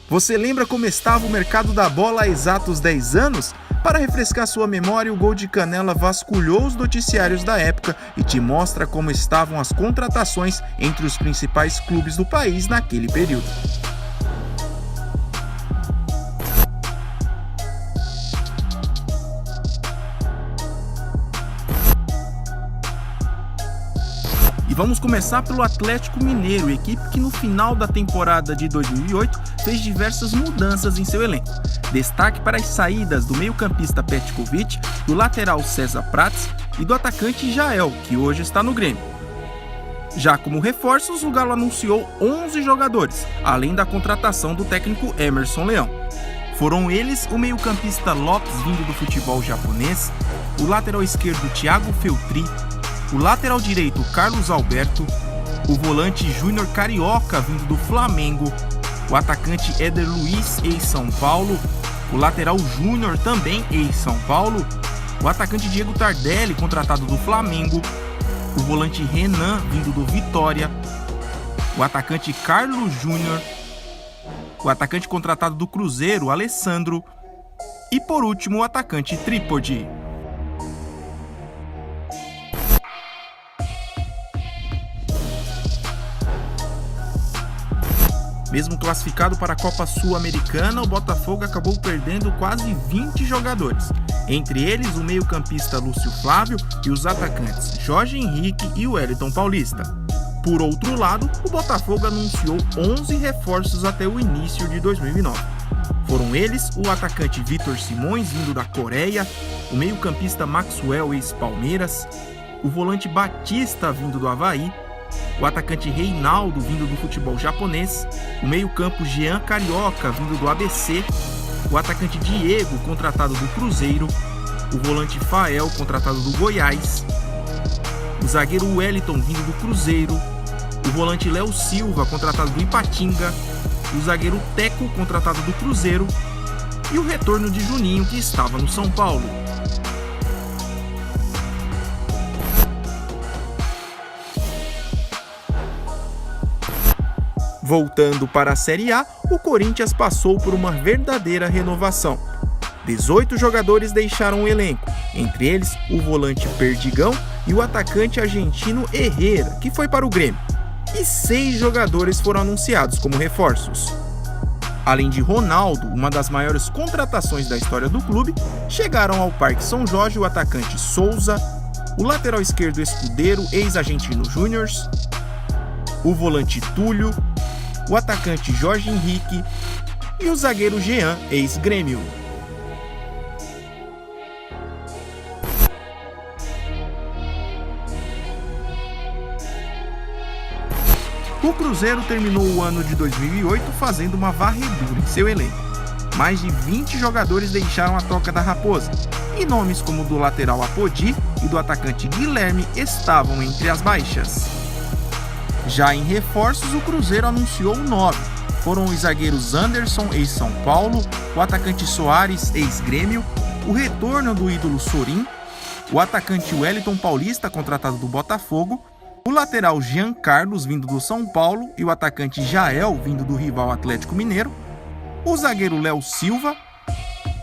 Você lembra como estava o mercado da bola há exatos 10 anos? Para refrescar sua memória, o Gol de Canela vasculhou os noticiários da época e te mostra como estavam as contratações entre os principais clubes do país naquele período. E vamos começar pelo Atlético Mineiro, equipe que no final da temporada de 2008 fez diversas mudanças em seu elenco. Destaque para as saídas do meio-campista Petkovic, do lateral César Prats e do atacante Jael, que hoje está no Grêmio. Já como reforços, o Galo anunciou 11 jogadores, além da contratação do técnico Emerson Leão. Foram eles o meio-campista Lopes, vindo do futebol japonês, o lateral esquerdo Thiago Feltri, o lateral direito Carlos Alberto, o volante Júnior Carioca, vindo do Flamengo, o atacante Éder Luiz, ex-São Paulo, o lateral Júnior, também ex-São Paulo, o atacante Diego Tardelli, contratado do Flamengo, o volante Renan, vindo do Vitória, o atacante Carlos Júnior, o atacante contratado do Cruzeiro, Alessandro, e por último o atacante Trípode. Mesmo classificado para a Copa Sul-Americana, o Botafogo acabou perdendo quase 20 jogadores, entre eles o meio-campista Lúcio Flávio e os atacantes Jorge Henrique e Wellington Paulista. Por outro lado, o Botafogo anunciou 11 reforços até o início de 2009. Foram eles o atacante Vitor Simões, vindo da Coreia, o meio-campista Maxwell, ex-Palmeiras, o volante Batista, vindo do Avaí, o atacante Reinaldo, vindo do futebol japonês, o meio-campo Jean Carioca, vindo do ABC, o atacante Diego, contratado do Cruzeiro, o volante Fael, contratado do Goiás, o zagueiro Wellington, vindo do Cruzeiro, o volante Léo Silva, contratado do Ipatinga, o zagueiro Teco, contratado do Cruzeiro, e o retorno de Juninho, que estava no São Paulo. Voltando para a Série A, o Corinthians passou por uma verdadeira renovação. 18 jogadores deixaram o elenco, entre eles o volante Perdigão e o atacante argentino Herrera, que foi para o Grêmio. E 6 jogadores foram anunciados como reforços. Além de Ronaldo, uma das maiores contratações da história do clube, chegaram ao Parque São Jorge o atacante Souza, o lateral esquerdo Escudeiro, ex-Argentino Júnior, o volante Túlio, o atacante Jorge Henrique e o zagueiro Jean, ex-Grêmio. O Cruzeiro terminou o ano de 2008 fazendo uma varredura em seu elenco. Mais de 20 jogadores deixaram a Toca da Raposa, e nomes como o do lateral Apodi e do atacante Guilherme estavam entre as baixas. Já em reforços, o Cruzeiro anunciou 9. Foram os zagueiros Anderson, ex-São Paulo, o atacante Soares, ex-Grêmio, o retorno do ídolo Sorin, o atacante Wellington Paulista, contratado do Botafogo, o lateral Jean Carlos, vindo do São Paulo, e o atacante Jael, vindo do rival Atlético Mineiro, o zagueiro Léo Silva,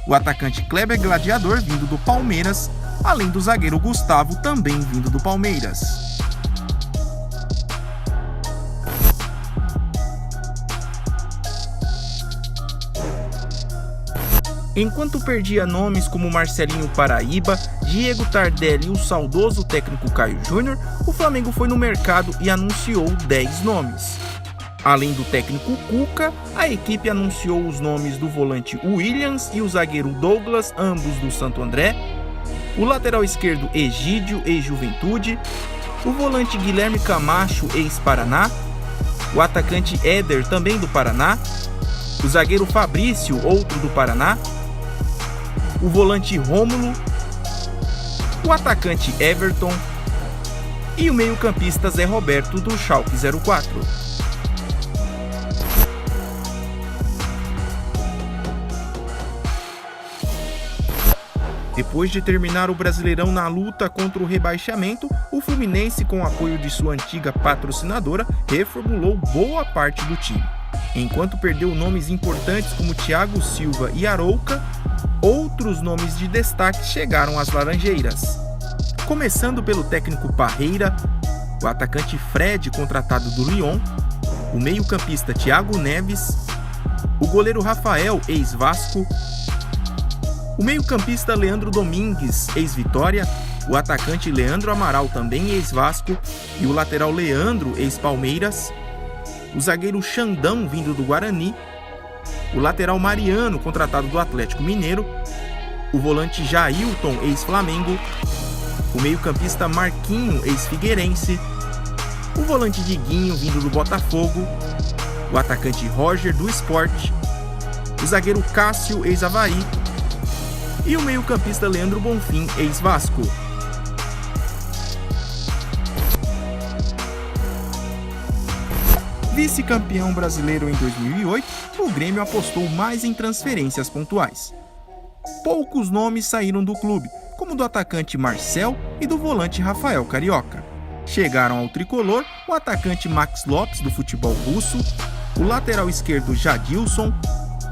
o atacante Kleber Gladiador, vindo do Palmeiras, além do zagueiro Gustavo, também vindo do Palmeiras. Enquanto perdia nomes como Marcelinho Paraíba, Diego Tardelli e o saudoso técnico Caio Júnior, o Flamengo foi no mercado e anunciou 10 nomes. Além do técnico Cuca, a equipe anunciou os nomes do volante Williams e o zagueiro Douglas, ambos do Santo André, o lateral esquerdo Egídio, ex-Juventude, o volante Guilherme Camacho, ex-Paraná, o atacante Éder, também do Paraná, o zagueiro Fabrício, outro do Paraná, o volante Rômulo, o atacante Everton e o meio-campista Zé Roberto do Schalke 04. Depois de terminar o Brasileirão na luta contra o rebaixamento, o Fluminense, com o apoio de sua antiga patrocinadora, reformulou boa parte do time. Enquanto perdeu nomes importantes como Thiago Silva e Arouca, outros nomes de destaque chegaram às Laranjeiras. Começando pelo técnico Parreira, o atacante Fred, contratado do Lyon, o meio-campista Thiago Neves, o goleiro Rafael, ex-Vasco, o meio-campista Leandro Domingues, ex-Vitória, o atacante Leandro Amaral, também ex-Vasco, e o lateral Leandro, ex-Palmeiras, o zagueiro Xandão, vindo do Guarani, o lateral Mariano, contratado do Atlético Mineiro, o volante Jailton, ex-Flamengo, o meio-campista Marquinho, ex-Figueirense, o volante Diguinho, vindo do Botafogo, o atacante Roger, do Sport, o zagueiro Cássio, ex-Avaí, e o meio-campista Leandro Bonfim, ex-Vasco. Vice-campeão brasileiro em 2008, o Grêmio apostou mais em transferências pontuais. Poucos nomes saíram do clube, como do atacante Marcel e do volante Rafael Carioca. Chegaram ao tricolor o atacante Max Lopes, do futebol russo, o lateral esquerdo Jadilson,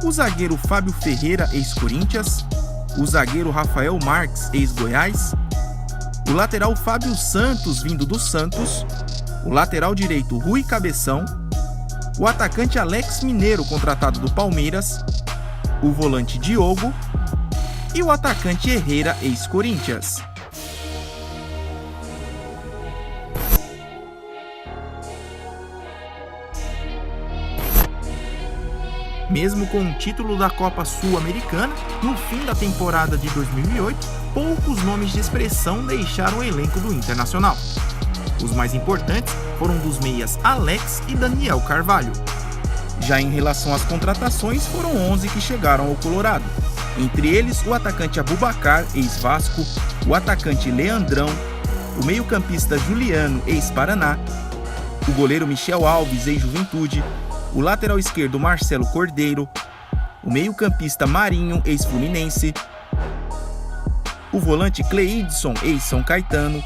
o zagueiro Fábio Ferreira, ex-Corinthians, o zagueiro Rafael Marques, ex-Goiás, o lateral Fábio Santos, vindo do Santos, o lateral direito Rui Cabeção, o atacante Alex Mineiro, contratado do Palmeiras, o volante Diogo e o atacante Herrera, ex-Corinthians. Mesmo com o título da Copa Sul-Americana, no fim da temporada de 2008, poucos nomes de expressão deixaram o elenco do Internacional. Os mais importantes foram dos meias Alex e Daniel Carvalho. Já em relação às contratações, foram 11 que chegaram ao Colorado. Entre eles, o atacante Abubacar, ex-Vasco, o atacante Leandrão, o meio-campista Juliano, ex-Paraná, o goleiro Michel Alves, ex-Juventude, o lateral esquerdo Marcelo Cordeiro, o meio-campista Marinho, ex-Fluminense, o volante Cleidson, ex-São Caetano,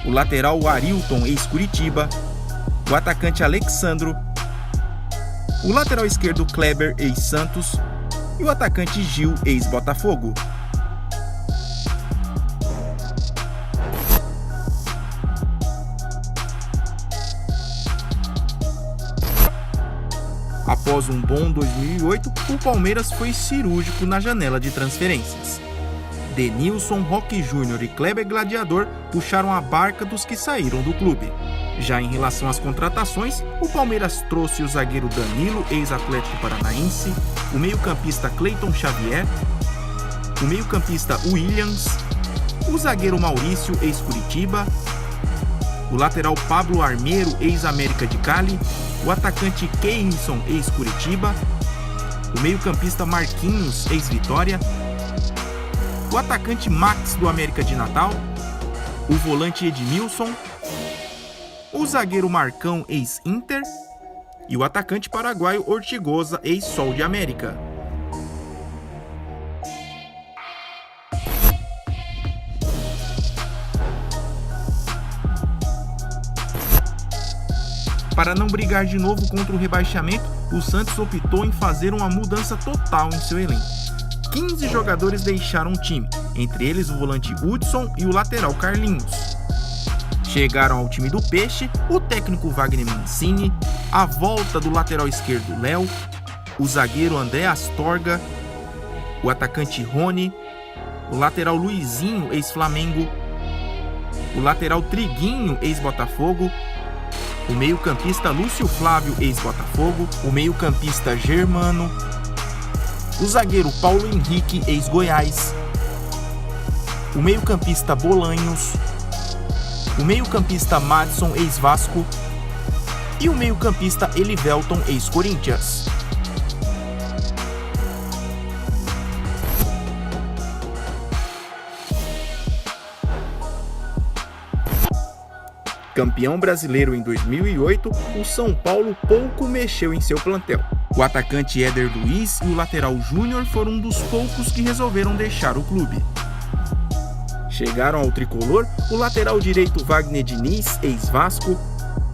o lateral Arilton, ex-Curitiba, o atacante Alexandro, o lateral esquerdo Kleber, ex-Santos, e o atacante Gil, ex-Botafogo. Após um bom 2008, o Palmeiras foi cirúrgico na janela de transferências. Denilson, Roque Júnior e Kleber Gladiador puxaram a barca dos que saíram do clube. Já em relação às contratações, o Palmeiras trouxe o zagueiro Danilo, ex-Atlético Paranaense, o meio-campista Cleiton Xavier, o meio-campista Williams, o zagueiro Maurício, ex-Curitiba, o lateral Pablo Armeiro, ex-América de Cali, o atacante Keirson, ex-Curitiba, o meio-campista Marquinhos, ex-Vitória, o atacante Max, do América de Natal, o volante Edmilson, o zagueiro Marcão, ex-Inter, e o atacante paraguaio Ortigosa, ex-Sol de América. Para não brigar de novo contra o rebaixamento, o Santos optou em fazer uma mudança total em seu elenco. 15 jogadores deixaram o time, entre eles o volante Hudson e o lateral Carlinhos. Chegaram ao time do Peixe o técnico Wagner Mancini, a volta do lateral esquerdo Léo, o zagueiro André Astorga, o atacante Rony, o lateral Luizinho, ex-Flamengo, o lateral Triguinho, ex-Botafogo, o meio-campista Lúcio Flávio, ex-Botafogo, o meio-campista Germano, o zagueiro Paulo Henrique, ex-Goiás, o meio-campista Bolanhos, o meio-campista Madison, ex-Vasco, e o meio-campista Elivelton, ex-Corinthians. Campeão brasileiro em 2008, o São Paulo pouco mexeu em seu plantel. O atacante Éder Luiz e o lateral Júnior foram um dos poucos que resolveram deixar o clube. Chegaram ao tricolor o lateral direito Wagner Diniz, ex-Vasco,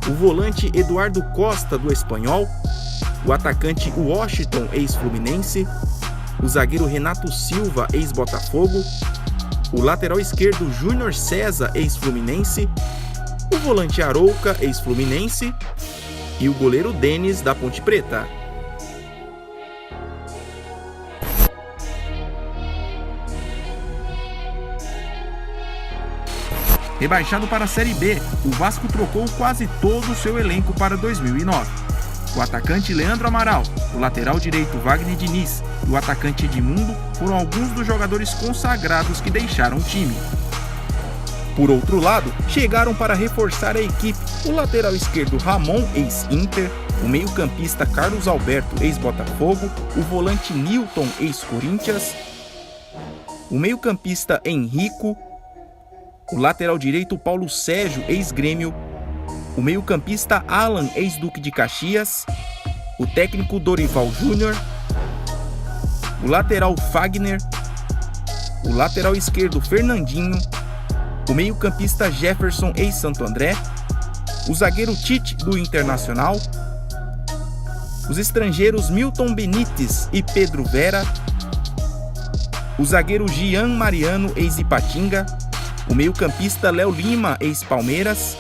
o volante Eduardo Costa, do Espanhol, o atacante Washington, ex-Fluminense, o zagueiro Renato Silva, ex-Botafogo, o lateral esquerdo Júnior César, ex-Fluminense, o volante Arouca, ex-Fluminense, e o goleiro Denis, da Ponte Preta. Rebaixado para a Série B, o Vasco trocou quase todo o seu elenco para 2009. O atacante Leandro Amaral, o lateral direito Wagner Diniz e o atacante Edmundo foram alguns dos jogadores consagrados que deixaram o time. Por outro lado, chegaram para reforçar a equipe o lateral esquerdo Ramon, ex-Inter, o meio-campista Carlos Alberto, ex-Botafogo, o volante Nilton, ex-Corinthians, o meio-campista Henrico, o lateral direito Paulo Sérgio, ex-Grêmio, o meio-campista Alan, ex-Duque de Caxias, o técnico Dorival Júnior, o lateral Fagner, o lateral esquerdo Fernandinho, o meio-campista Jefferson, ex-Santo André, o zagueiro Tite, do Internacional, os estrangeiros Milton Benítez e Pedro Vera, o zagueiro Gian Mariano, ex-Ipatinga, o meio-campista Léo Lima, ex-Palmeiras,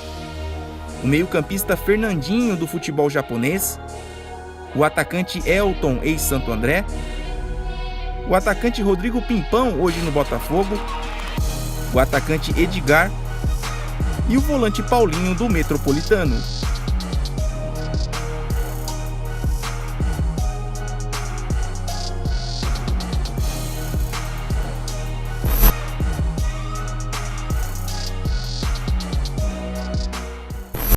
o meio-campista Fernandinho, do futebol japonês, o atacante Elton, ex-Santo André, o atacante Rodrigo Pimpão, hoje no Botafogo, o atacante Edgar e o volante Paulinho, do Metropolitano.